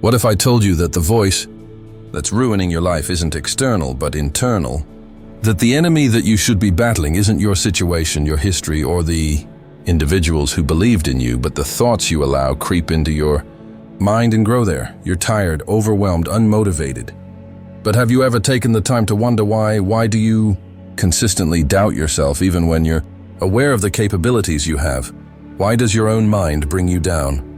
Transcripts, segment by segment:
What if I told you that the voice that's ruining your life isn't external but internal? That the enemy that you should be battling isn't your situation, your history, or the individuals who believed in you, but the thoughts you allow creep into your mind and grow there. You're tired, overwhelmed, unmotivated. But have you ever taken the time to wonder why? Why do you consistently doubt yourself even when you're aware of the capabilities you have? Why does your own mind bring you down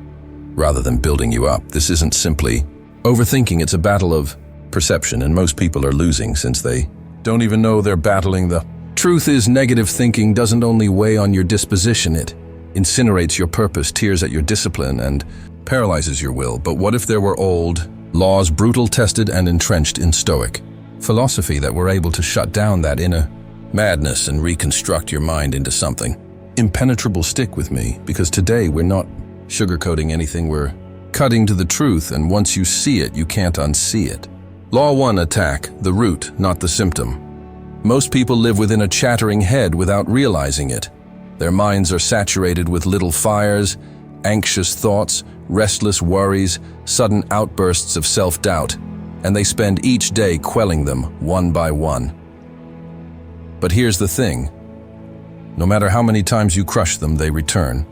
rather than building you up? This isn't simply overthinking, it's a battle of perception, and most people are losing since they don't even know they're battling. The truth is, negative thinking doesn't only weigh on your disposition, it incinerates your purpose, tears at your discipline, and paralyzes your will. But what if there were old laws, brutal, tested, and entrenched in Stoic philosophy that were able to shut down that inner madness and reconstruct your mind into something impenetrable? Stick with me, because today we're not sugarcoating anything, we're cutting to the truth, and once you see it, you can't unsee it. Law 1, attack the root, not the symptom. Most people live within a chattering head without realizing it. Their minds are saturated with little fires, anxious thoughts, restless worries, sudden outbursts of self-doubt, and they spend each day quelling them one by one. But here's the thing. No matter how many times you crush them, they return.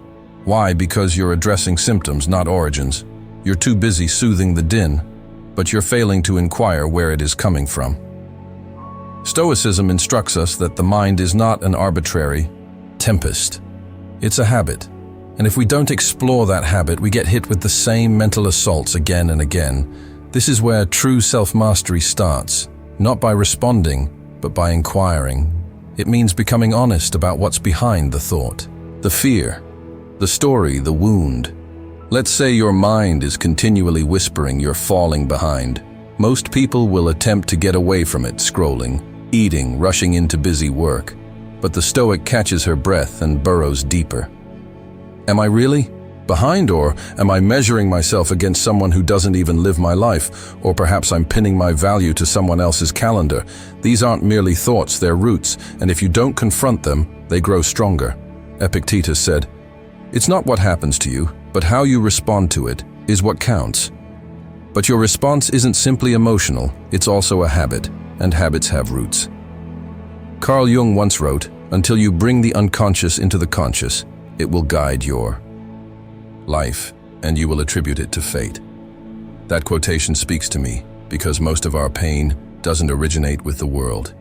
Why? Because you're addressing symptoms, not origins. You're too busy soothing the din, but you're failing to inquire where it is coming from. Stoicism instructs us that the mind is not an arbitrary tempest. It's a habit. And if we don't explore that habit, we get hit with the same mental assaults again and again. This is where true self-mastery starts, not by responding, but by inquiring. It means becoming honest about what's behind the thought, the fear, the story, the wound. Let's say your mind is continually whispering you're falling behind. Most people will attempt to get away from it, scrolling, eating, rushing into busy work. But the Stoic catches her breath and burrows deeper. Am I really behind, or am I measuring myself against someone who doesn't even live my life? Or perhaps I'm pinning my value to someone else's calendar. These aren't merely thoughts, they're roots, and if you don't confront them, they grow stronger. Epictetus said, "It's not what happens to you, but how you respond to it is what counts." But your response isn't simply emotional, it's also a habit, and habits have roots. Carl Jung once wrote, "Until you bring the unconscious into the conscious, it will guide your life, and you will attribute it to fate." That quotation speaks to me because most of our pain doesn't originate with the world.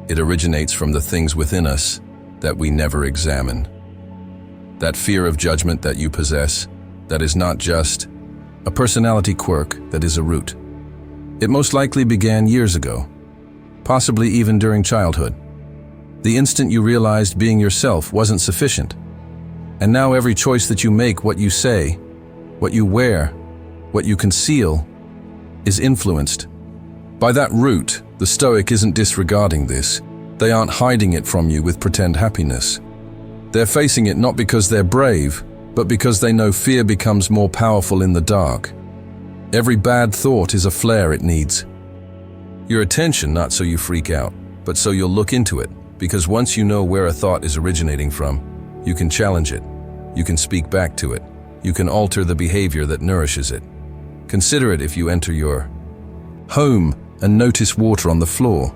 It originates from the things within us that we never examine. That fear of judgment that you possess, that is not just a personality quirk, that is a root. It most likely began years ago, possibly even during childhood. The instant you realized being yourself wasn't sufficient. And now every choice that you make, what you say, what you wear, what you conceal, is influenced by that root. The Stoic isn't disregarding this. They aren't hiding it from you with pretend happiness. They're facing it not because they're brave, but because they know fear becomes more powerful in the dark. Every bad thought is a flare. It needs your attention, not so you freak out, but so you'll look into it. Because once you know where a thought is originating from, you can challenge it. You can speak back to it. You can alter the behavior that nourishes it. Consider it if you enter your home and notice water on the floor.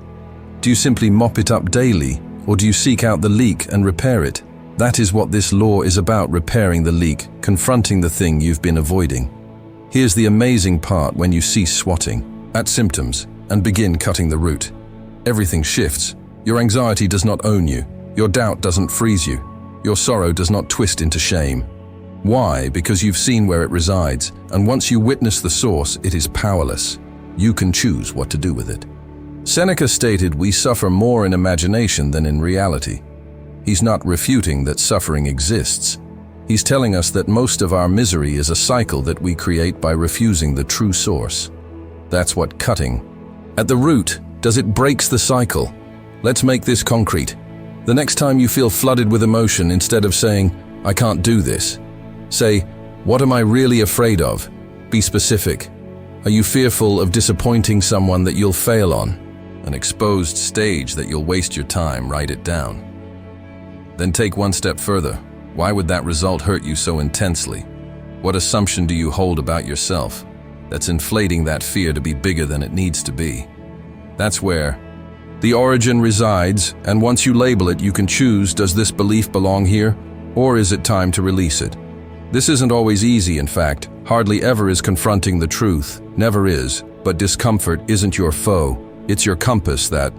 Do you simply mop it up daily, or do you seek out the leak and repair it? That is what this law is about, repairing the leak, confronting the thing you've been avoiding. Here's the amazing part: when you cease swatting at symptoms and begin cutting the root, everything shifts. Your anxiety does not own you. Your doubt doesn't freeze you. Your sorrow does not twist into shame. Why? Because you've seen where it resides, and once you witness the source, it is powerless. You can choose what to do with it. Seneca stated, "We suffer more in imagination than in reality." He's not refuting that suffering exists. He's telling us that most of our misery is a cycle that we create by refusing the true source. That's what cutting at the root does. It breaks the cycle. Let's make this concrete. The next time you feel flooded with emotion, instead of saying, "I can't do this," say, "What am I really afraid of?" Be specific. Are you fearful of disappointing someone that you'll fail on? An exposed stage that you'll waste your time? Write it down. Then take one step further. Why would that result hurt you so intensely? What assumption do you hold about yourself? that's inflating that fear to be bigger than it needs to be. That's where the origin resides, and once you label it, you can choose, does this belief belong here, or is it time to release it? This isn't always easy, in fact. Hardly ever is confronting the truth. Never is. But discomfort isn't your foe. It's your compass, that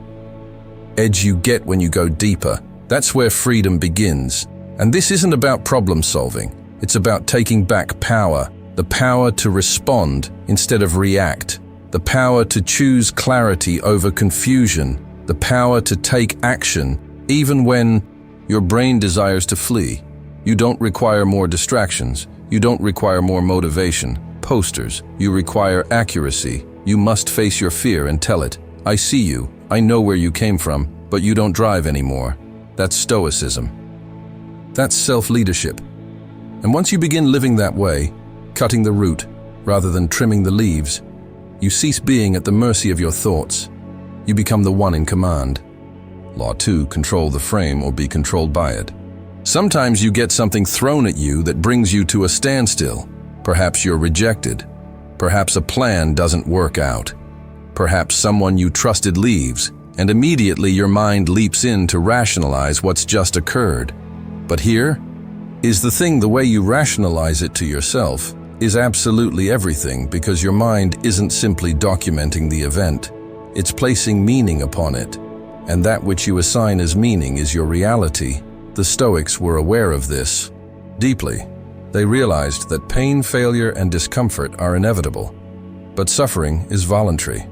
edge you get when you go deeper. That's where freedom begins. And this isn't about problem solving. It's about taking back power. The power to respond instead of react. The power to choose clarity over confusion. The power to take action, even when your brain desires to flee. You don't require more distractions. You don't require more motivation, posters. You require accuracy. You must face your fear and tell it, I see you, I know where you came from, but you don't drive anymore. That's Stoicism. That's self-leadership. And once you begin living that way, cutting the root rather than trimming the leaves, you cease being at the mercy of your thoughts. You become the one in command. Law 2, control the frame or be controlled by it. Sometimes you get something thrown at you that brings you to a standstill. Perhaps you're rejected. Perhaps a plan doesn't work out. Perhaps someone you trusted leaves, and immediately your mind leaps in to rationalize what's just occurred. But here is the thing: the way you rationalize it to yourself is absolutely everything, because your mind isn't simply documenting the event. It's placing meaning upon it, and that which you assign as meaning is your reality. The Stoics were aware of this deeply. They realized that pain, failure, and discomfort are inevitable, but suffering is voluntary.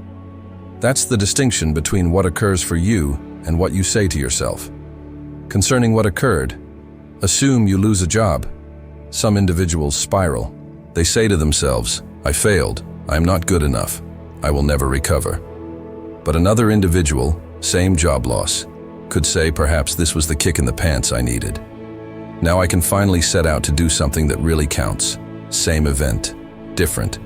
That's the distinction between what occurs for you and what you say to yourself. Concerning what occurred, assume you lose a job. Some individuals spiral. They say to themselves, I failed, I'm not good enough, I will never recover. But another individual, same job loss, could say, perhaps this was the kick in the pants I needed. Now I can finally set out to do something that really counts. Same event, different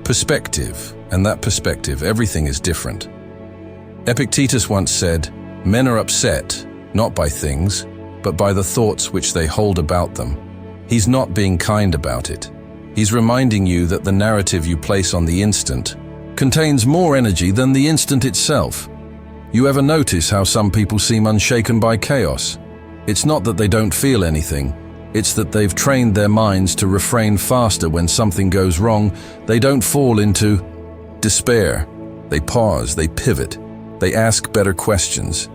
perspective, and that perspective, everything is different. Epictetus once said, men are upset, not by things, but by the thoughts which they hold about them. He's not being kind about it. He's reminding you that the narrative you place on the instant contains more energy than the instant itself. You ever notice how some people seem unshaken by chaos? It's not that they don't feel anything. It's that they've trained their minds to refrain faster when something goes wrong. They don't fall into despair. They pause, they pivot, they ask better questions.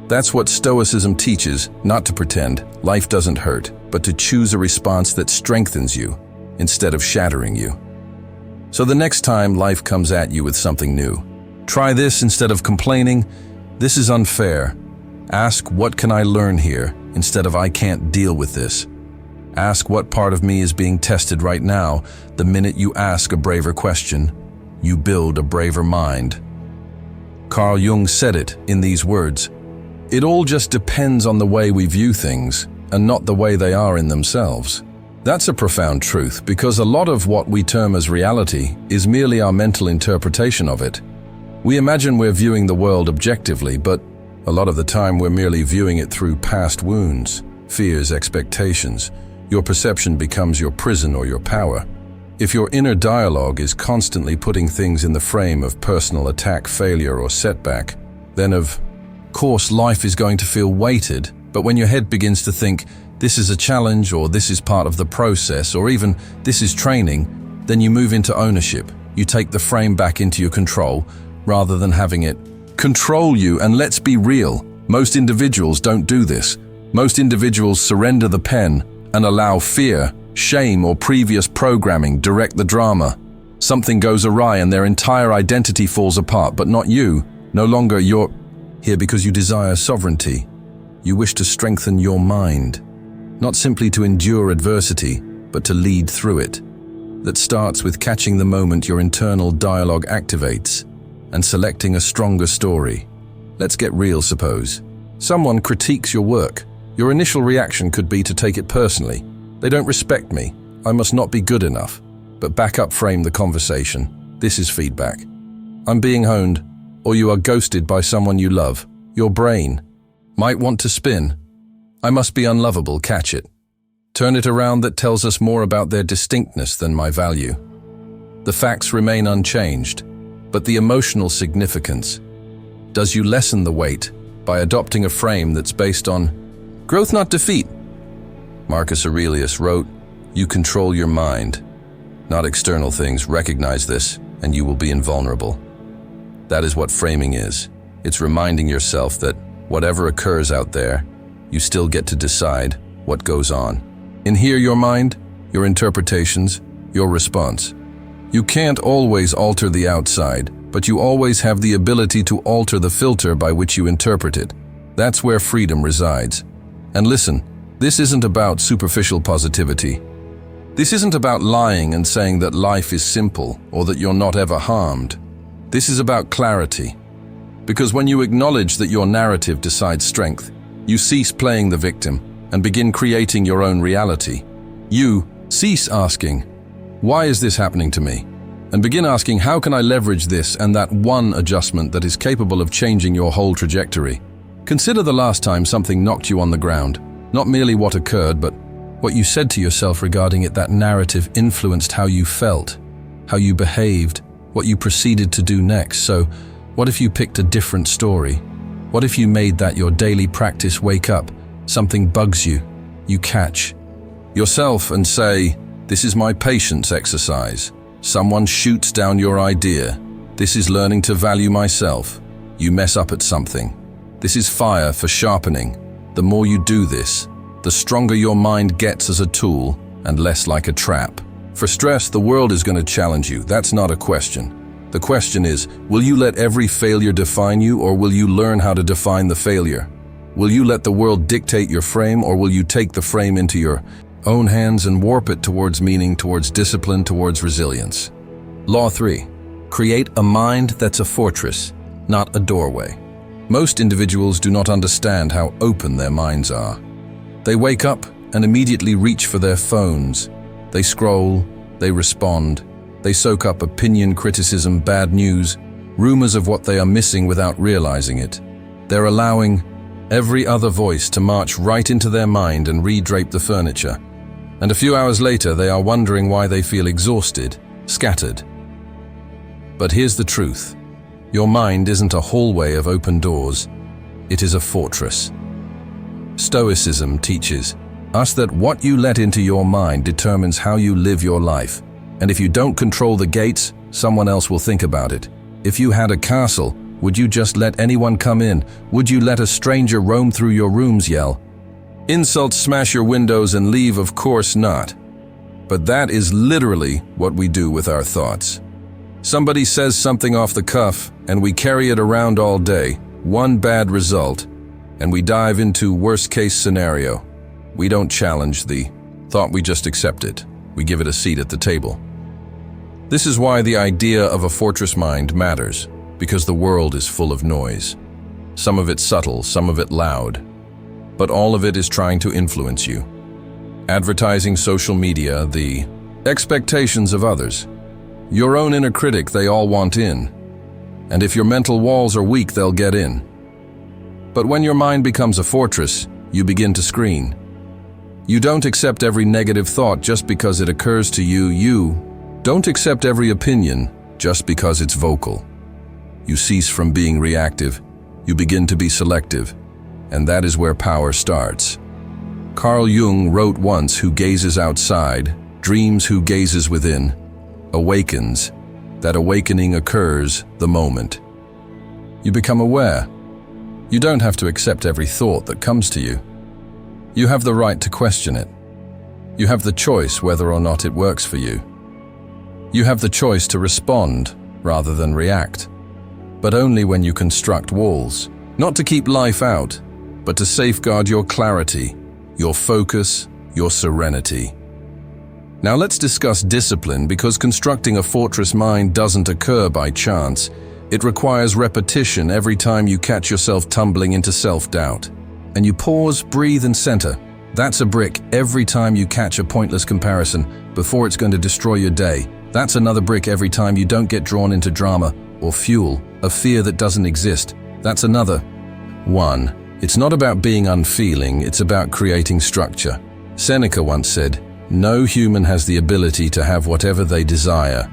That's what Stoicism teaches, not to pretend life doesn't hurt, but to choose a response that strengthens you instead of shattering you. So the next time life comes at you with something new, try this instead of complaining, this is unfair. Ask, what can I learn here, instead of I can't deal with this. Ask, what part of me is being tested right now. The minute you ask a braver question, you build a braver mind. Carl Jung said it in these words, it all just depends on the way we view things, and not the way they are in themselves. That's a profound truth, because a lot of what we term as reality is merely our mental interpretation of it. We imagine we're viewing the world objectively, but a lot of the time we're merely viewing it through past wounds, fears, expectations. Your perception becomes your prison or your power. If your inner dialogue is constantly putting things in the frame of personal attack, failure, or setback, then of course life is going to feel weighted. But when your head begins to think, this is a challenge, or this is part of the process, or even this is training, then you move into ownership. You take the frame back into your control, rather than having it control you. And let's be real, most individuals don't do this. Most individuals surrender the pen and allow fear, shame, or previous programming direct the drama. Something goes awry and their entire identity falls apart, but not you. No longer you're here because you desire sovereignty. You wish to strengthen your mind, not simply to endure adversity, but to lead through it. That starts with catching the moment your internal dialogue activates and selecting a stronger story. Let's get real. Suppose someone critiques your work. Your initial reaction could be to take it personally. They don't respect me. I must not be good enough. But back up, frame the conversation. This is feedback. I'm being honed, or you are ghosted by someone you love. Your brain might want to spin. I must be unlovable, catch it. Turn it around. That tells us more about their distinctness than my value. The facts remain unchanged, but the emotional significance. Does you lessen the weight by adopting a frame that's based on growth, not defeat? Marcus Aurelius wrote, "You control your mind, not external things. Recognize this, and you will be invulnerable." That is what framing is. It's reminding yourself that whatever occurs out there, you still get to decide what goes on. In here, your mind, your interpretations, your response. You can't always alter the outside, but you always have the ability to alter the filter by which you interpret it. That's where freedom resides. And listen, this isn't about superficial positivity. This isn't about lying and saying that life is simple or that you're not ever harmed. This is about clarity. Because when you acknowledge that your narrative decides strength, you cease playing the victim and begin creating your own reality. You cease asking, "Why is this happening to me?" and begin asking, "How can I leverage this and that one adjustment that is capable of changing your whole trajectory?" Consider the last time something knocked you on the ground. Not merely what occurred, but what you said to yourself regarding it. That narrative influenced how you felt, how you behaved, what you proceeded to do next. So, what if you picked a different story? What if you made that your daily practice? Wake up, something bugs you, you catch yourself and say, "This is my patience exercise." Someone shoots down your idea. "This is learning to value myself." You mess up at something. This is fire for sharpening. The more you do this, the stronger your mind gets as a tool and less like a trap. For stress, the world is going to challenge you. That's not a question. The question is, will you let every failure define you, or will you learn how to define the failure? Will you let the world dictate your frame, or will you take the frame into your own hands and warp it towards meaning, towards discipline, towards resilience? Law 3. Create a mind that's a fortress, not a doorway. Most individuals do not understand how open their minds are. They wake up and immediately reach for their phones. They scroll, they respond, they soak up opinion, criticism, bad news, rumors of what they are missing without realizing it. They're allowing every other voice to march right into their mind and re-drape the furniture. And a few hours later, they are wondering why they feel exhausted, scattered. But here's the truth. Your mind isn't a hallway of open doors. It is a fortress. Stoicism teaches us that what you let into your mind determines how you live your life. And if you don't control the gates, someone else will think about it. If you had a castle, would you just let anyone come in? Would you let a stranger roam through your rooms, yell insults, smash your windows, and leave? Of course not. But that is literally what we do with our thoughts. Somebody says something off the cuff, and we carry it around all day. One bad result, and we dive into worst-case scenario. We don't challenge the thought, we just accept it. We give it a seat at the table. This is why the idea of a fortress mind matters, because the world is full of noise. Some of it subtle, some of it loud, but all of it is trying to influence you. Advertising, social media, the expectations of others, your own inner critic, they all want in. And if your mental walls are weak, they'll get in. But when your mind becomes a fortress, you begin to screen. You don't accept every negative thought just because it occurs to you. You don't accept every opinion just because it's vocal. You cease from being reactive. You begin to be selective. And that is where power starts. Carl Jung wrote once, "Who gazes outside, dreams who gazes within, awakens." That awakening occurs the moment you become aware. You don't have to accept every thought that comes to you. You have the right to question it. You have the choice whether or not it works for you. You have the choice to respond rather than react, but only when you construct walls, not to keep life out, but to safeguard your clarity, your focus, your serenity. Now let's discuss discipline, because constructing a fortress mind doesn't occur by chance. It requires repetition every time you catch yourself tumbling into self-doubt. And you pause, breathe, and center. That's a brick every time you catch a pointless comparison before it's going to destroy your day. That's another brick every time you don't get drawn into drama or fuel a fear that doesn't exist. That's another one. It's not about being unfeeling, it's about creating structure. Seneca once said, "No human has the ability to have whatever they desire.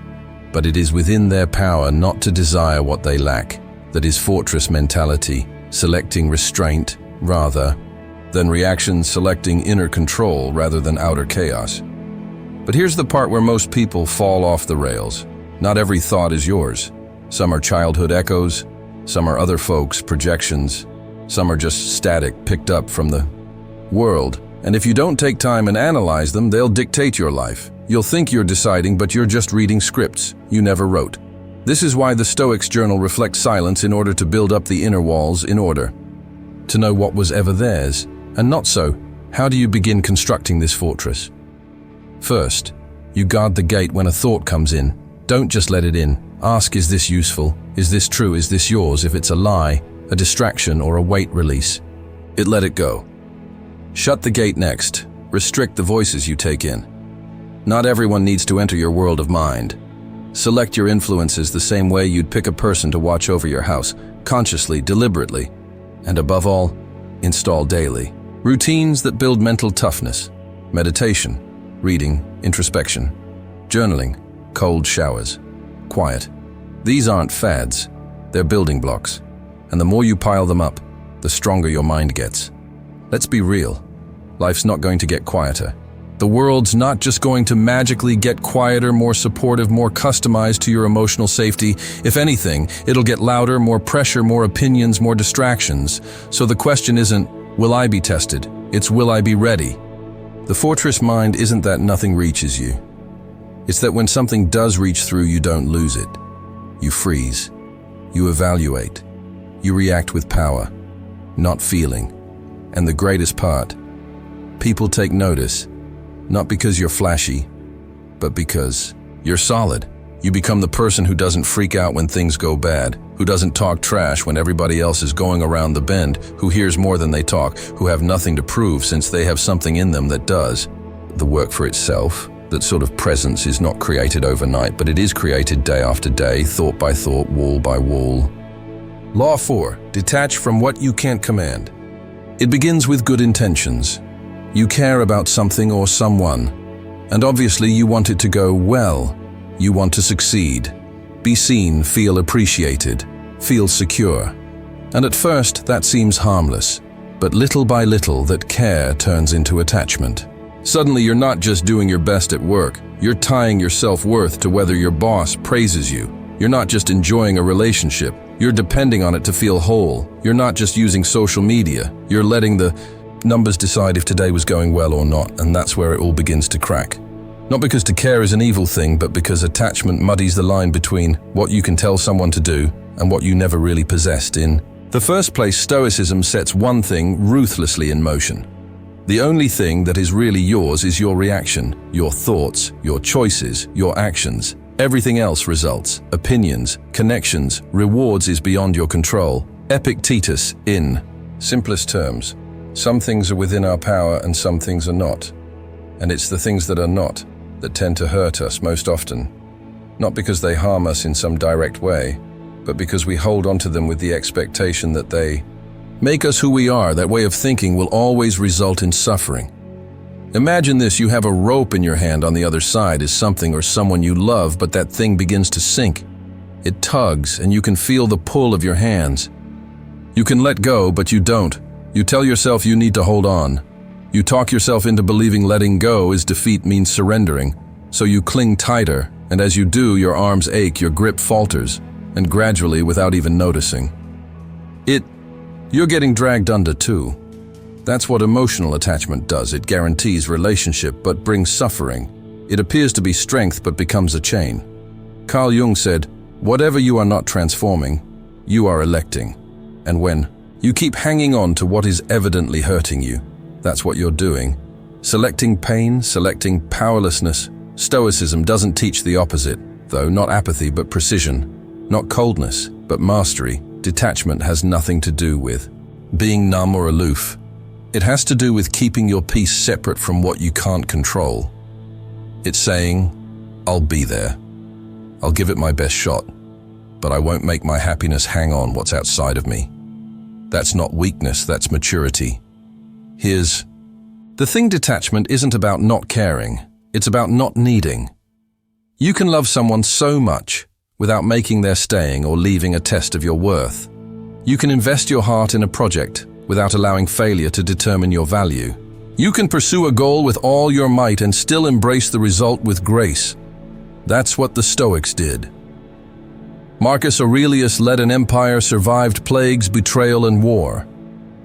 but it is within their power not to desire what they lack. That is fortress mentality, selecting restraint rather than reaction, selecting inner control rather than outer chaos. But here's the part where most people fall off the rails. Not every thought is yours. Some are childhood echoes, some are other folks' projections, some are just static picked up from the world. And if you don't take time and analyze them, they'll dictate your life. You'll think you're deciding, but you're just reading scripts you never wrote. This is why the Stoics' journal reflects silence in order to build up the inner walls in order to know what was ever theirs. And not so, how do you begin constructing this fortress? First, you guard the gate when a thought comes in. Don't just let it in. Ask, is this useful? Is this true? Is this yours? If it's a lie, a distraction, or a weight release, let it go. Shut the gate next. Restrict the voices you take in. Not everyone needs to enter your world of mind. Select your influences the same way you'd pick a person to watch over your house, consciously, deliberately, and above all, install daily. Routines that build mental toughness. Meditation, reading, introspection, journaling, cold showers, quiet. These aren't fads, they're building blocks. And the more you pile them up, the stronger your mind gets. Let's be real. Life's not going to get quieter. The world's not just going to magically get quieter, more supportive, more customized to your emotional safety. If anything, it'll get louder, more pressure, more opinions, more distractions. So the question isn't, will I be tested? It's, will I be ready? The fortress mind isn't that nothing reaches you. It's that when something does reach through, you don't lose it. You freeze. You evaluate. You react with power, not feeling. And the greatest part, people take notice, not because you're flashy, but because you're solid. You become the person who doesn't freak out when things go bad, who doesn't talk trash when everybody else is going around the bend, who hears more than they talk, who have nothing to prove since they have something in them that does. The work for itself, that sort of presence, is not created overnight, but it is created day after day, thought by thought, wall by wall. Law 4. Detach from what you can't command. It begins with good intentions. You care about something or someone, and obviously you want it to go well. You want to succeed, be seen, feel appreciated, feel secure. And at first that seems harmless, but little by little that care turns into attachment. Suddenly you're not just doing your best at work, you're tying your self-worth to whether your boss praises you. You're not just enjoying a relationship, you're depending on it to feel whole. You're not just using social media, you're letting the numbers decide if today was going well or not, and that's where it all begins to crack. Not because to care is an evil thing, but because attachment muddies the line between what you can tell someone to do and what you never really possessed in the first place. Stoicism sets one thing ruthlessly in motion. The only thing that is really yours is your reaction, your thoughts, your choices, your actions. Everything else results, opinions, connections, rewards is beyond your control. Epictetus, in simplest terms, some things are within our power and some things are not. And it's the things that are not that tend to hurt us most often. Not because they harm us in some direct way, but because we hold on to them with the expectation that they make us who we are. That way of thinking will always result in suffering. Imagine this: you have a rope in your hand, on the other side is something or someone you love, but that thing begins to sink. It tugs and you can feel the pull of your hands. You can let go, but you don't. You tell yourself you need to hold on. You talk yourself into believing letting go is defeat, means surrendering. So you cling tighter, and as you do, your arms ache, your grip falters, and gradually, without even noticing, you're getting dragged under too. That's what emotional attachment does. It guarantees relationship, but brings suffering. It appears to be strength, but becomes a chain. Carl Jung said, "Whatever you are not transforming, you are electing." And when you keep hanging on to what is evidently hurting you, that's what you're doing. Selecting pain, selecting powerlessness. Stoicism doesn't teach the opposite, though, not apathy, but precision. Not coldness, but mastery. Detachment has nothing to do with being numb or aloof. It has to do with keeping your peace separate from what you can't control. It's saying, I'll be there. I'll give it my best shot, but I won't make my happiness hang on what's outside of me. That's not weakness, that's maturity. Here's the thing: detachment isn't about not caring, it's about not needing. You can love someone so much without making their staying or leaving a test of your worth. You can invest your heart in a project without allowing failure to determine your value. You can pursue a goal with all your might and still embrace the result with grace. That's what the Stoics did. Marcus Aurelius led an empire, survived plagues, betrayal, and war.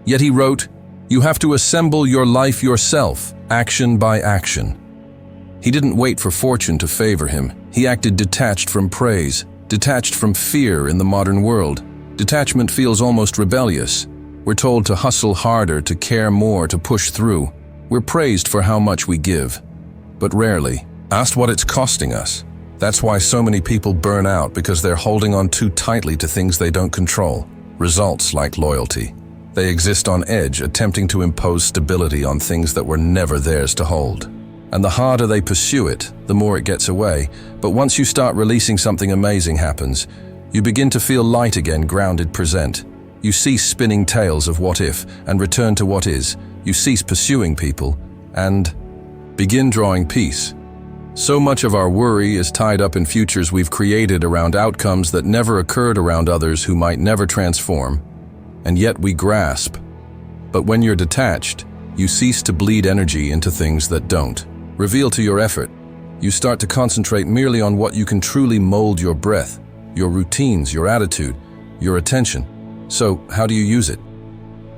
Yet he wrote, "You have to assemble your life yourself, action by action." He didn't wait for fortune to favor him. He acted detached from praise, detached from fear in the modern world. Detachment feels almost rebellious. We're told to hustle harder, to care more, to push through. We're praised for how much we give, but rarely asked what it's costing us. That's why so many people burn out, because they're holding on too tightly to things they don't control. Results like loyalty. They exist on edge, attempting to impose stability on things that were never theirs to hold. And the harder they pursue it, the more it gets away. But once you start releasing, something amazing happens. You begin to feel light again, grounded, present. You cease spinning tales of what if and return to what is. You cease pursuing people and begin drawing peace. So much of our worry is tied up in futures we've created around outcomes that never occurred around others who might never transform. And yet we grasp. But when you're detached, you cease to bleed energy into things that don't reveal to your effort. You start to concentrate merely on what you can truly mold: your breath, your routines, your attitude, your attention. So, how do you use it?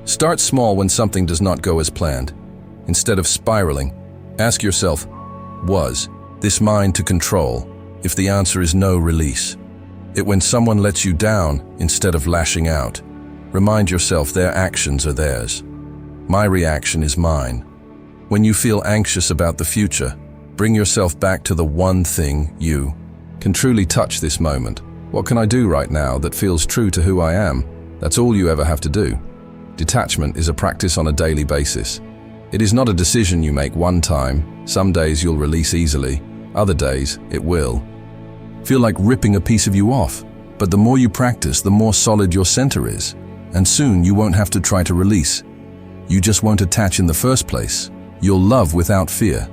Start small when something does not go as planned. Instead of spiraling, ask yourself, was this mine to control? If the answer is no, release it. When someone lets you down, instead of lashing out, remind yourself their actions are theirs. My reaction is mine. When you feel anxious about the future, bring yourself back to the one thing you can truly touch this moment. What can I do right now that feels true to who I am? That's all you ever have to do. Detachment is a practice on a daily basis. It is not a decision you make one time. Some days you'll release easily, other days it will feel like ripping a piece of you off. But the more you practice, the more solid your center is. And soon you won't have to try to release. You just won't attach in the first place. You'll love without fear,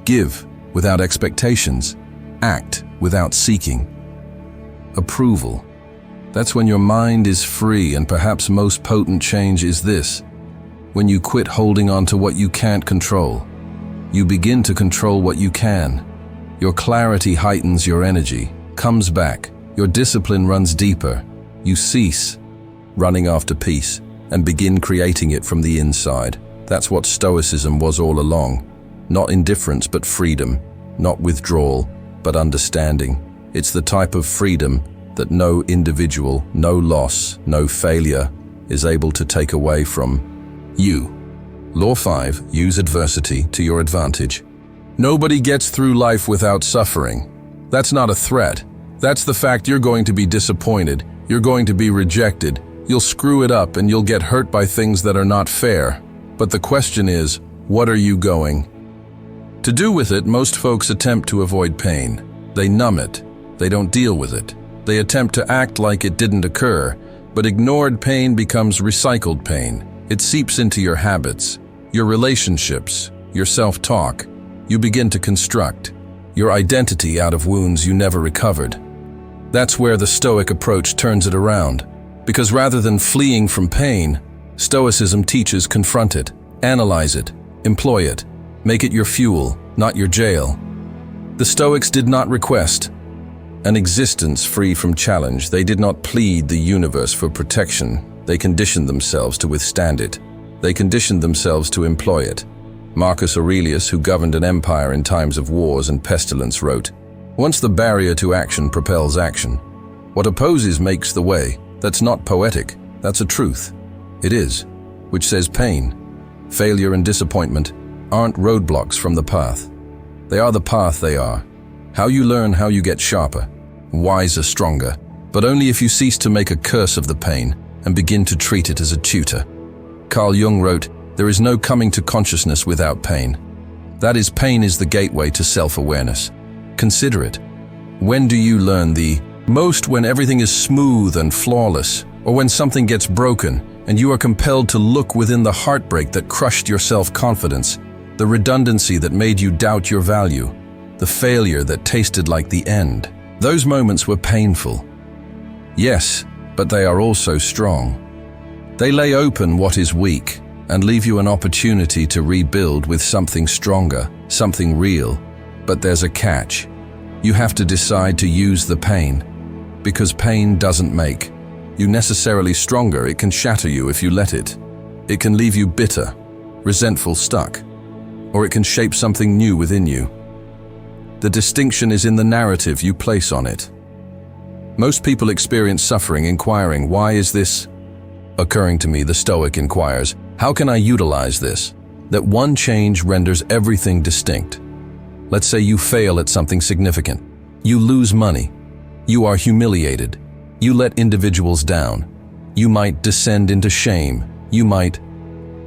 give without expectations, act without seeking approval. That's when your mind is free. And perhaps most potent change is this: when you quit holding on to what you can't control, you begin to control what you can. Your clarity heightens, your energy comes back, your discipline runs deeper. You cease running after peace and begin creating it from the inside. That's what Stoicism was all along. Not indifference, but freedom. Not withdrawal, but understanding. It's the type of freedom that no individual, no loss, no failure is able to take away from you. Law 5, use adversity to your advantage. Nobody gets through life without suffering. That's not a threat. That's the fact. You're going to be disappointed. You're going to be rejected. You'll screw it up and you'll get hurt by things that are not fair. But the question is, what are you going to do with it? Most folks attempt to avoid pain. They numb it. They don't deal with it. They attempt to act like it didn't occur, but ignored pain becomes recycled pain. It seeps into your habits, your relationships, your self-talk. You begin to construct your identity out of wounds you never recovered. That's where the Stoic approach turns it around. Because rather than fleeing from pain, Stoicism teaches confront it, analyze it, employ it, make it your fuel, not your jail. The Stoics did not request an existence free from challenge. They did not plead the universe for protection. They conditioned themselves to withstand it. They conditioned themselves to employ it. Marcus Aurelius, who governed an empire in times of wars and pestilence, wrote, "Once the barrier to action propels action, what opposes makes the way." That's not poetic, that's a truth. It is, which says pain, failure, and disappointment aren't roadblocks from the path. They are the path they are. How you learn, how you get sharper, wiser, stronger, but only if you cease to make a curse of the pain and begin to treat it as a tutor. Carl Jung wrote, "There is no coming to consciousness without pain." That is, pain is the gateway to self-awareness. Consider it. When do you learn the most? When everything is smooth and flawless, or when something gets broken and you are compelled to look within the heartbreak that crushed your self-confidence, the redundancy that made you doubt your value, the failure that tasted like the end. Those moments were painful. Yes, but they are also strong. They lay open what is weak and leave you an opportunity to rebuild with something stronger, something real. But there's a catch. You have to decide to use the pain, because pain doesn't make you necessarily stronger. It can shatter you if you let it. It can leave you bitter, resentful, stuck, or it can shape something new within you. The distinction is in the narrative you place on it. Most people experience suffering inquiring, why is this occurring to me? The Stoic inquires, how can I utilize this? That one change renders everything distinct. Let's say you fail at something significant. You lose money. You are humiliated. You let individuals down. You might descend into shame. You might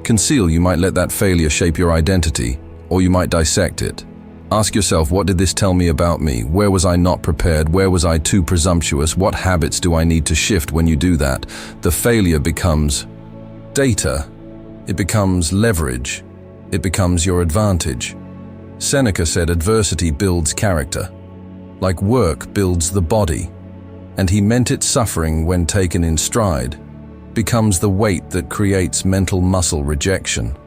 conceal. You might let that failure shape your identity, or you might dissect it. Ask yourself, what did this tell me about me? Where was I not prepared? Where was I too presumptuous? What habits do I need to shift? When you do that, the failure becomes data. It becomes leverage. It becomes your advantage. Seneca said adversity builds character, like work builds the body, and he meant it. Suffering, when taken in stride, becomes the weight that creates mental muscle. Rejection,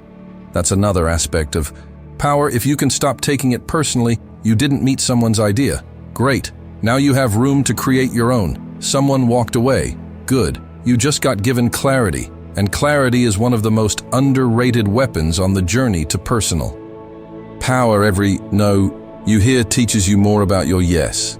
that's another aspect of power. If you can stop taking it personally, you didn't meet someone's idea. Great. Now you have room to create your own. Someone walked away. Good. You just got given clarity, and clarity is one of the most underrated weapons on the journey to personal power. Every no you hear teaches you more about your yes.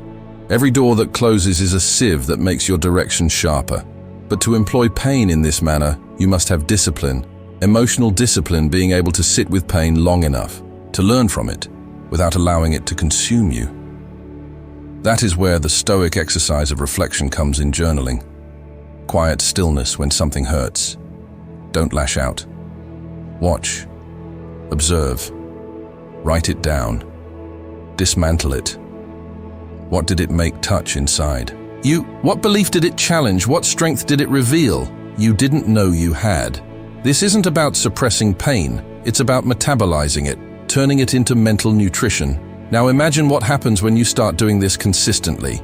Every door that closes is a sieve that makes your direction sharper. But to employ pain in this manner, you must have discipline. Emotional discipline, being able to sit with pain long enough to learn from it without allowing it to consume you. That is where the Stoic exercise of reflection comes in. Journaling. Quiet stillness when something hurts. Don't lash out. Watch. Observe. Write it down. Dismantle it. What did it make touch inside? What belief did it challenge? What strength did it reveal you didn't know you had? This isn't about suppressing pain. It's about metabolizing it, turning it into mental nutrition. Now imagine what happens when you start doing this consistently.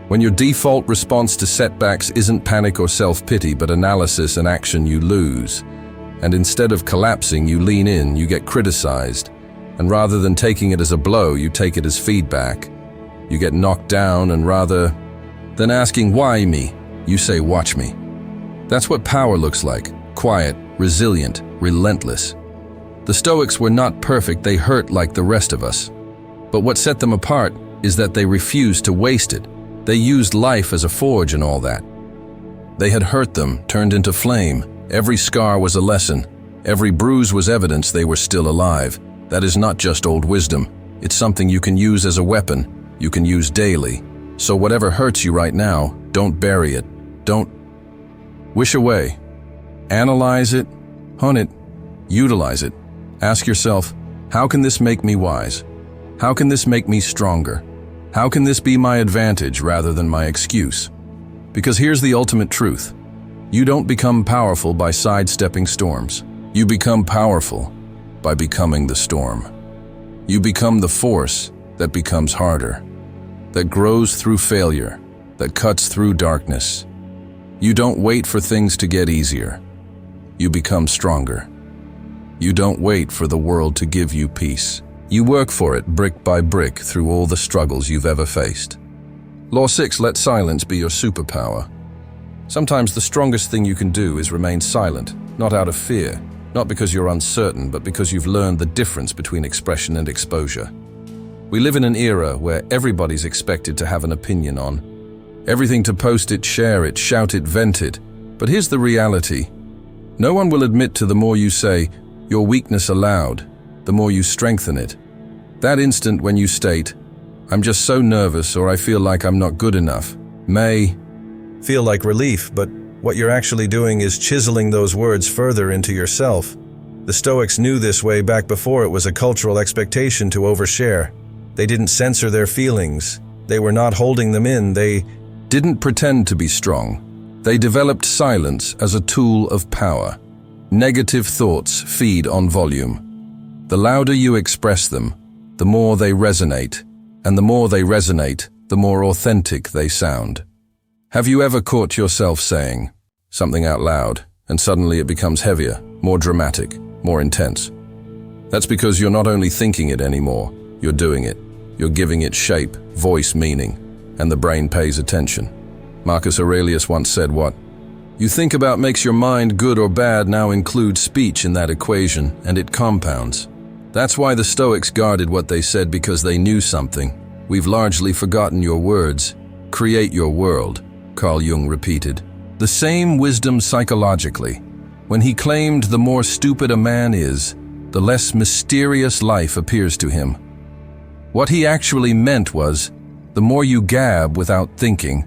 When your default response to setbacks isn't panic or self-pity, but analysis and action, you lose. And instead of collapsing, you lean in, you get criticized. And rather than taking it as a blow, you take it as feedback. You get knocked down, and rather than asking, why me, you say, watch me. That's what power looks like. Quiet, resilient, relentless. The Stoics were not perfect. They hurt like the rest of us. But what set them apart is that they refused to waste it. They used life as a forge and all that. They had hurt them, turned into flame. Every scar was a lesson. Every bruise was evidence they were still alive. That is not just old wisdom. It's something you can use as a weapon. You can use daily. So whatever hurts you right now, don't bury it. Don't wish away. Analyze it, hone it, utilize it. Ask yourself, how can this make me wise? How can this make me stronger? How can this be my advantage rather than my excuse? Because here's the ultimate truth. You don't become powerful by sidestepping storms. You become powerful by becoming the storm. You become the force that becomes harder, that grows through failure, that cuts through darkness. You don't wait for things to get easier. You become stronger. You don't wait for the world to give you peace. You work for it brick by brick through all the struggles you've ever faced. Law 6, let silence be your superpower. Sometimes the strongest thing you can do is remain silent, not out of fear, not because you're uncertain, but because you've learned the difference between expression and exposure. We live in an era where everybody's expected to have an opinion on everything, to post it, share it, shout it, vent it. But here's the reality. No one will admit to the more you say your weakness aloud, the more you strengthen it. That instant when you state, I'm just so nervous, or I feel like I'm not good enough, may feel like relief, but what you're actually doing is chiseling those words further into yourself. The Stoics knew this way back before it was a cultural expectation to overshare. They didn't censor their feelings. They were not holding them in. They didn't pretend to be strong. They developed silence as a tool of power. Negative thoughts feed on volume. The louder you express them, the more they resonate, And the more they resonate, the more authentic they sound. Have you ever caught yourself saying something out loud, and suddenly it becomes heavier, more dramatic, more intense? That's because you're not only thinking it anymore, you're doing it. You're giving it shape, voice, meaning, and the brain pays attention. Marcus Aurelius once said, "What you think about makes your mind good or bad now includes speech in that equation, and it compounds." That's why the Stoics guarded what they said, because they knew something. We've largely forgotten your words. Create your world, Carl Jung repeated. The same wisdom psychologically, when he claimed the more stupid a man is, the less mysterious life appears to him. What he actually meant was, the more you gab without thinking,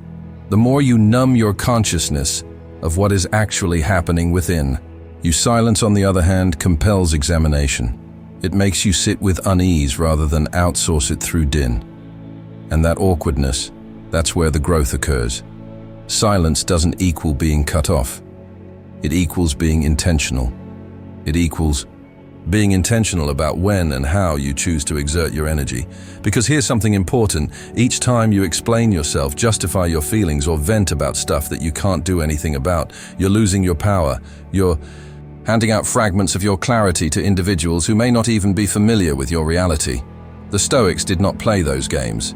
the more you numb your consciousness of what is actually happening within. Your silence, on the other hand, compels examination. It makes you sit with unease rather than outsource it through din. And that awkwardness, that's where the growth occurs. Silence doesn't equal being cut off. It equals being intentional. It equals being intentional about when and how you choose to exert your energy. Because here's something important: each time you explain yourself, justify your feelings, or vent about stuff that you can't do anything about, you're losing your power. You're handing out fragments of your clarity to individuals who may not even be familiar with your reality. The Stoics did not play those games.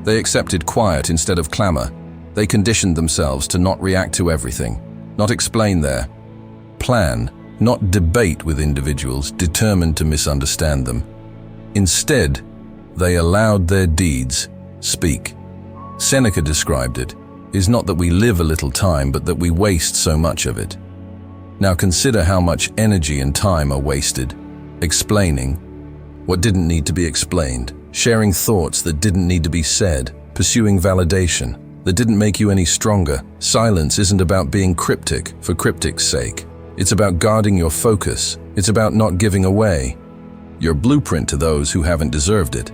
They accepted quiet instead of clamor. They conditioned themselves to not react to everything, not explain their plan, not debate with individuals determined to misunderstand them. Instead, they allowed their deeds speak. Seneca described it, is not that we live a little time, but that we waste so much of it. Now consider how much energy and time are wasted explaining what didn't need to be explained, sharing thoughts that didn't need to be said, pursuing validation that didn't make you any stronger. Silence isn't about being cryptic for cryptic's sake. It's about guarding your focus. It's about not giving away your blueprint to those who haven't deserved it.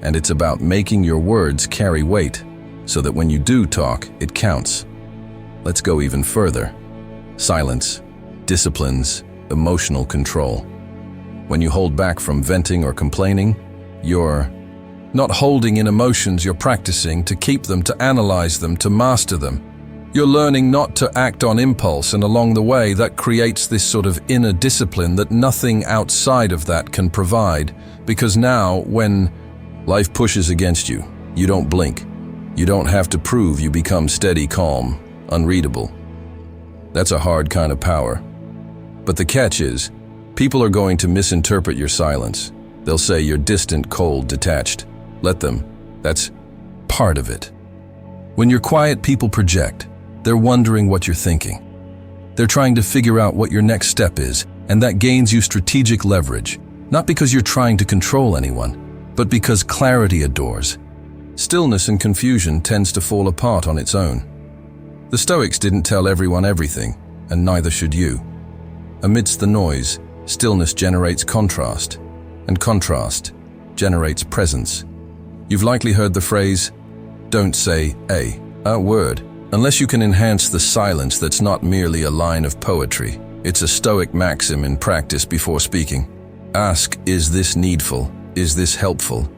And it's about making your words carry weight so that when you do talk, it counts. Let's go even further. Silence disciplines emotional control. When you hold back from venting or complaining, you're not holding in emotions, you're practicing to keep them, to analyze them, to master them. You're learning not to act on impulse, and along the way, that creates this sort of inner discipline that nothing outside of that can provide. Because now, when life pushes against you, you don't blink. You don't have to prove. You become steady, calm, unreadable. That's a hard kind of power. But the catch is, people are going to misinterpret your silence. They'll say you're distant, cold, detached. Let them. That's part of it. When you're quiet, people project. They're wondering what you're thinking. They're trying to figure out what your next step is, and that gains you strategic leverage, not because you're trying to control anyone, but because clarity adores. Stillness and confusion tends to fall apart on its own. The Stoics didn't tell everyone everything, and neither should you. Amidst the noise, stillness generates contrast, and contrast generates presence. You've likely heard the phrase, "Don't say a word," unless you can enhance the silence. That's not merely a line of poetry. It's a Stoic maxim in practice before speaking. Ask, is this needful? Is this helpful?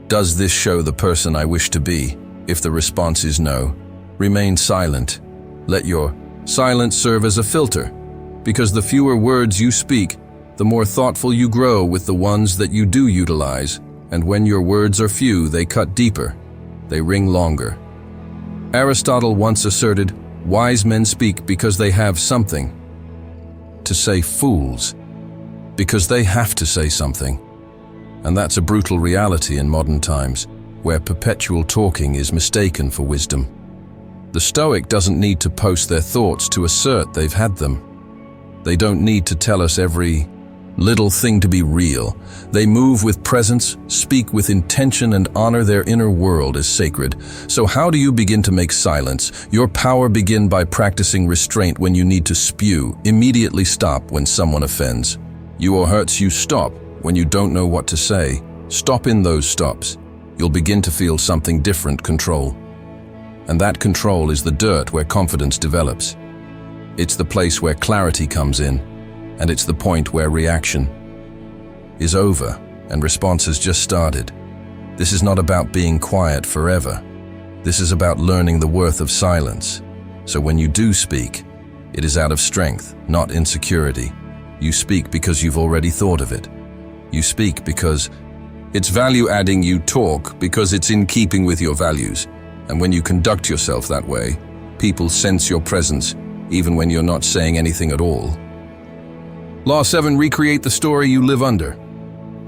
Does this show the person I wish to be? If the response is no, remain silent. Let your silence serve as a filter, because the fewer words you speak, the more thoughtful you grow with the ones that you do utilize. And when your words are few, they cut deeper. They ring longer. Aristotle once asserted, wise men speak because they have something to say, fools because they have to say something. And that's a brutal reality in modern times, where perpetual talking is mistaken for wisdom. The Stoic doesn't need to post their thoughts to assert they've had them. They don't need to tell us every little thing to be real. They move with presence, speak with intention, and honor their inner world as sacred. So how do you begin to make silence your power? Begin by practicing restraint when you need to spew. Immediately stop when someone offends you or hurts you. Stop when you don't know what to say. Stop in those stops. You'll begin to feel something different: control. And that control is the dirt where confidence develops. It's the place where clarity comes in. And it's the point where reaction is over and response has just started. This is not about being quiet forever. This is about learning the worth of silence. So when you do speak, it is out of strength, not insecurity. You speak because you've already thought of it. You speak because it's value-adding. You talk because it's in keeping with your values. And when you conduct yourself that way, people sense your presence, even when you're not saying anything at all. Law 7, recreate the story you live under.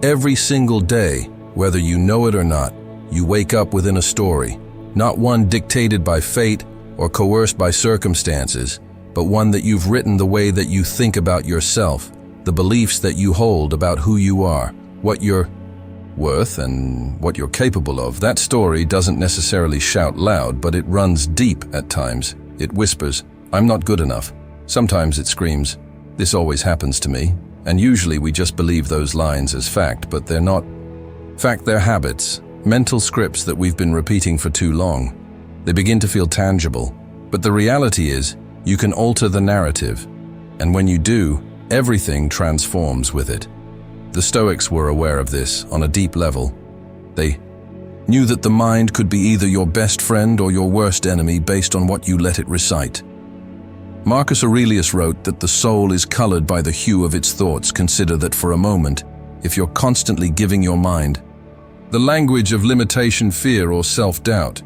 Every single day, whether you know it or not, you wake up within a story, not one dictated by fate or coerced by circumstances, but one that you've written the way that you think about yourself, the beliefs that you hold about who you are, what you're worth, and what you're capable of. That story doesn't necessarily shout loud, but it runs deep at times. It whispers, "I'm not good enough." Sometimes it screams, "This always happens to me." And usually we just believe those lines as fact, but they're not fact, they're habits, mental scripts that we've been repeating for too long. They begin to feel tangible, but the reality is, you can alter the narrative, and when you do, everything transforms with it. The Stoics were aware of this on a deep level. They knew that the mind could be either your best friend or your worst enemy based on what you let it recite. Marcus Aurelius wrote that the soul is colored by the hue of its thoughts. Consider that for a moment, if you're constantly giving your mind the language of limitation, fear, or self-doubt,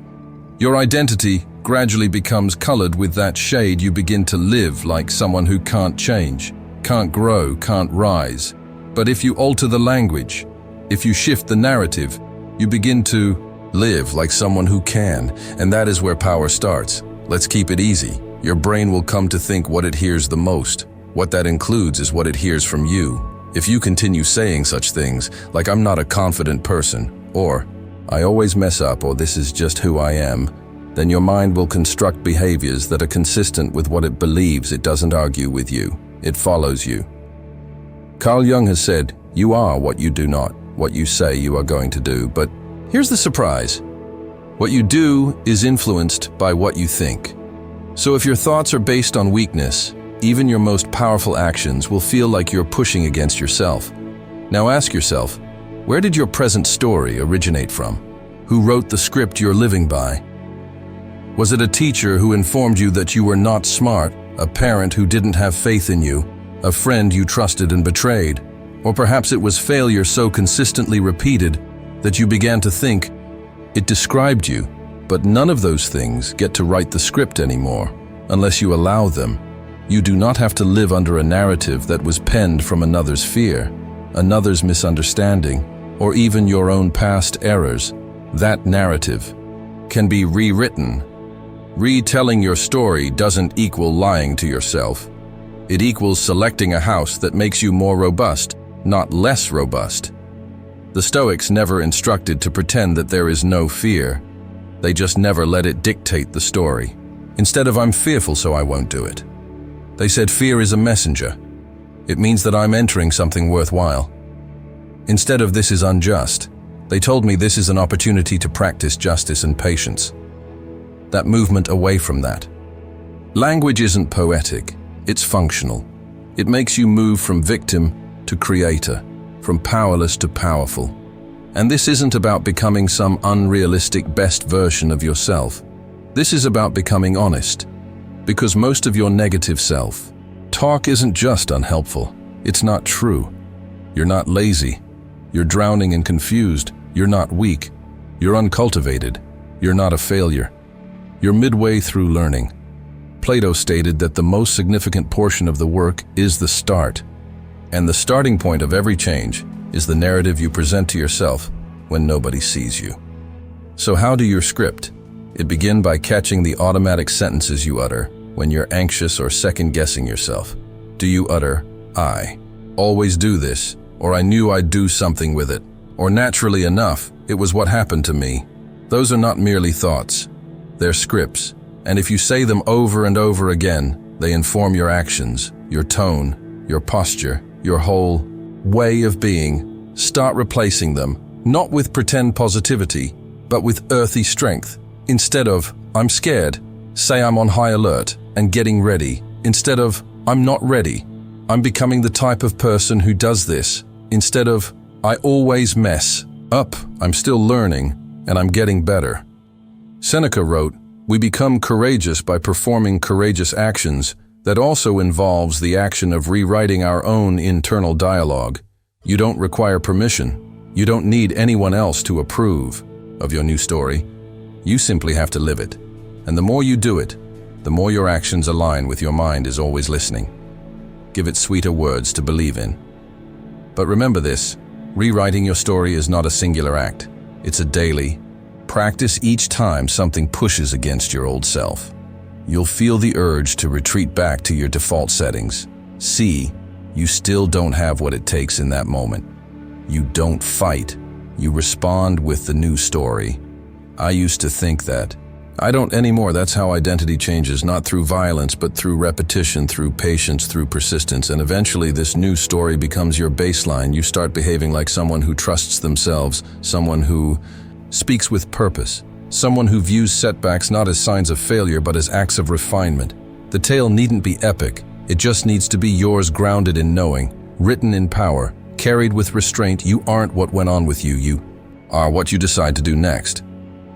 your identity gradually becomes colored with that shade. You begin to live like someone who can't change, can't grow, can't rise. But if you alter the language, if you shift the narrative, you begin to live like someone who can, and that is where power starts. Let's keep it easy. Your brain will come to think what it hears the most. What that includes is what it hears from you. If you continue saying such things, like "I'm not a confident person," or "I always mess up," or "this is just who I am," then your mind will construct behaviors that are consistent with what it believes. It doesn't argue with you. It follows you. Carl Jung has said, "You are what you do not, what you say you are going to do." But here's the surprise. What you do is influenced by what you think. So if your thoughts are based on weakness, even your most powerful actions will feel like you're pushing against yourself. Now ask yourself, where did your present story originate from? Who wrote the script you're living by? Was it a teacher who informed you that you were not smart, a parent who didn't have faith in you, a friend you trusted and betrayed? Or perhaps it was failure so consistently repeated that you began to think it described you. But none of those things get to write the script anymore, unless you allow them. You do not have to live under a narrative that was penned from another's fear, another's misunderstanding, or even your own past errors. That narrative can be rewritten. Retelling your story doesn't equal lying to yourself. It equals selecting a house that makes you more robust, not less robust. The Stoics never instructed to pretend that there is no fear. They just never let it dictate the story. Instead of "I'm fearful, so I won't do it," they said fear is a messenger. It means that I'm entering something worthwhile. Instead of "this is unjust," they told me this is an opportunity to practice justice and patience. That movement away from that. Language isn't poetic, it's functional. It makes you move from victim to creator, from powerless to powerful. And this isn't about becoming some unrealistic best version of yourself. This is about becoming honest. Because most of your negative self-talk isn't just unhelpful. It's not true. You're not lazy. You're drowning and confused. You're not weak. You're uncultivated. You're not a failure. You're midway through learning. Plato stated that the most significant portion of the work is the start. And the starting point of every change is the narrative you present to yourself when nobody sees you. So how do you script? It begins by catching the automatic sentences you utter when you're anxious or second-guessing yourself. Do you utter, "I always do this," or "I knew I'd do something with it," or "naturally enough, it was what happened to me"? Those are not merely thoughts. They're scripts. And if you say them over and over again, they inform your actions, your tone, your posture, your whole way of being. Start replacing them, not with pretend positivity, but with earthy strength. Instead of "I'm scared," say "I'm on high alert and getting ready." Instead of "I'm not ready, I'm becoming the type of person who does this." Instead of "I always mess," Up, I'm still learning, and I'm getting better. Seneca wrote, "We become courageous by performing courageous actions that also involves the action of rewriting our own internal dialogue. You don't require permission. You don't need anyone else to approve of your new story. You simply have to live it. And the more you do it, the more your actions align with your mind is always listening. Give it sweeter words to believe in." But remember this, rewriting your story is not a singular act. It's a daily practice each time something pushes against your old self. You'll feel the urge to retreat back to your default settings. See, you still don't have what it takes in that moment. You don't fight. You respond with the new story. I used to think that. I don't anymore. That's how identity changes, not through violence, but through repetition, through patience, through persistence. And eventually this new story becomes your baseline. You start behaving like someone who trusts themselves, someone who speaks with purpose, someone who views setbacks not as signs of failure, but as acts of refinement. The tale needn't be epic. It just needs to be yours, grounded in knowing, written in power, carried with restraint. You aren't what went on with you. You are what you decide to do next.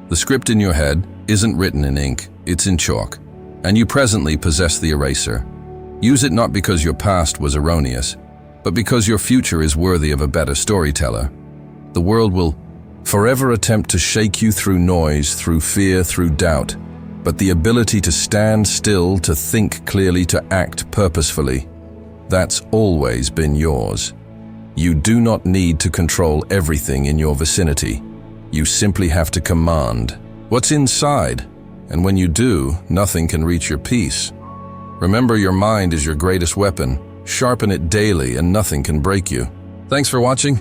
The script in your head isn't written in ink, it's in chalk, and you presently possess the eraser. Use it not because your past was erroneous, but because your future is worthy of a better storyteller. The world will forever attempt to shake you through noise, through fear, through doubt, but the ability to stand still, to think clearly, to act purposefully, that's always been yours. You do not need to control everything in your vicinity. You simply have to command what's inside, and when you do, nothing can reach your peace. Remember, your mind is your greatest weapon. Sharpen it daily and nothing can break you. Thanks for watching.